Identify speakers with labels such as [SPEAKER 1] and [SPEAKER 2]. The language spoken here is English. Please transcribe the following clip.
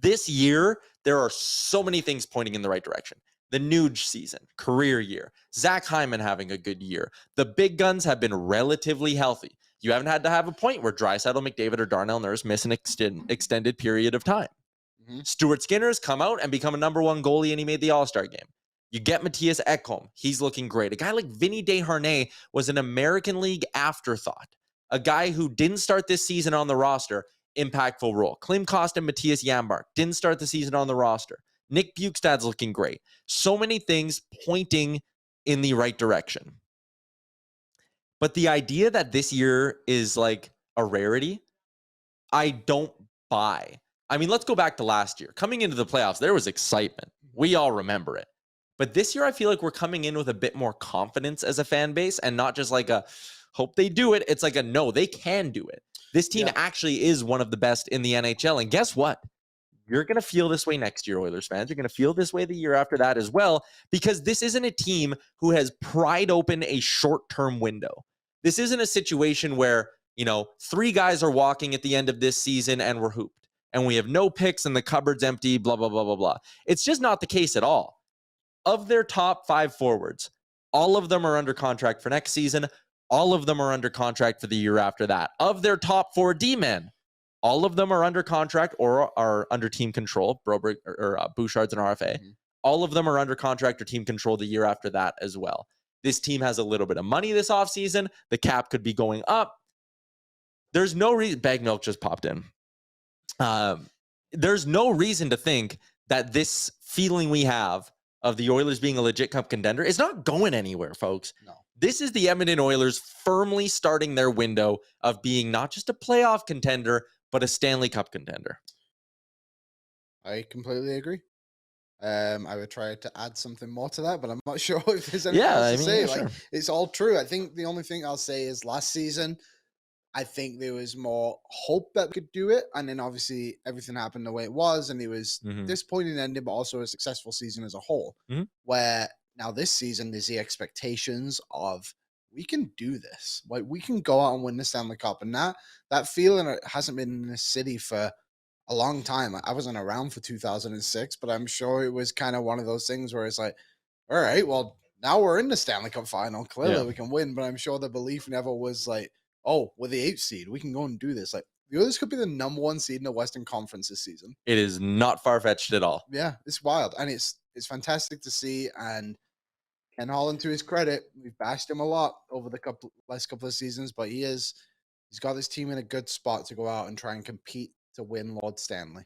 [SPEAKER 1] this year, there are so many things pointing in the right direction. The Nuge season, career year. Zach Hyman having a good year. The big guns have been relatively healthy. You haven't had to have a point where Draisaitl, McDavid, or Darnell Nurse miss an extended period of time. Stuart Skinner's come out and become a number one goalie, and he made the All-Star game. You get Matthias Ekholm. He's looking great. A guy like Vinny Desharnais was an American League afterthought. A guy who didn't start this season on the roster, impactful role. Klim Kost and Matthias Janmark didn't start the season on the roster. Nick Bukestad's looking great. So many things pointing in the right direction. But the idea that this year is like a rarity, I don't buy. I mean, let's go back to last year. Coming into the playoffs, there was excitement. We all remember it. But this year, I feel like we're coming in with a bit more confidence as a fan base and not just like a hope they do it. It's like a no, they can do it. This team actually is one of the best in the NHL. And guess what? You're going to feel this way next year, Oilers fans. You're going to feel this way the year after that as well, because this isn't a team who has pried open a short-term window. This isn't a situation where, 3 guys are walking at the end of this season and we're hooped. And we have no picks and the cupboard's empty, blah, blah, blah, blah, blah. It's just not the case at all. Of their top 5 forwards, all of them are under contract for next season. All of them are under contract for the year after that. Of their top 4 D-men, all of them are under contract or are under team control, Broberg or Bouchard's and RFA. All of them are under contract or team control the year after that as well. This team has a little bit of money this offseason. The cap could be going up. There's no reason. Bag milk just popped in. There's no reason to think that this feeling we have of the Oilers being a legit Cup contender is not going anywhere, folks.
[SPEAKER 2] No.
[SPEAKER 1] This is the Edmonton Oilers firmly starting their window of being not just a playoff contender, but a Stanley Cup contender.
[SPEAKER 2] I completely agree. I would try to add something more to that, but I'm not sure if there's anything else to say.
[SPEAKER 1] Sure.
[SPEAKER 2] It's all true. I think the only thing I'll say is last season, I think there was more hope that we could do it. And then obviously everything happened the way it was. And it was disappointing ending, but also a successful season as a whole. Where now this season, there's the expectations of we can do this. Like we can go out and win the Stanley Cup. And that feeling hasn't been in the city for a long time. I wasn't around for 2006, but I'm sure it was kind of one of those things where it's like, all right, well, now we're in the Stanley Cup final. Clearly we can win. But I'm sure the belief never was like, oh, we're the 8th seed. We can go and do this. Like the Oilers could be the number 1 seed in the Western Conference this season.
[SPEAKER 1] It is not far-fetched at all.
[SPEAKER 2] Yeah, it's wild. And it's fantastic to see. And Ken Holland, to his credit, we've bashed him a lot over the last couple of seasons, but he's got this team in a good spot to go out and try and compete to win Lord Stanley.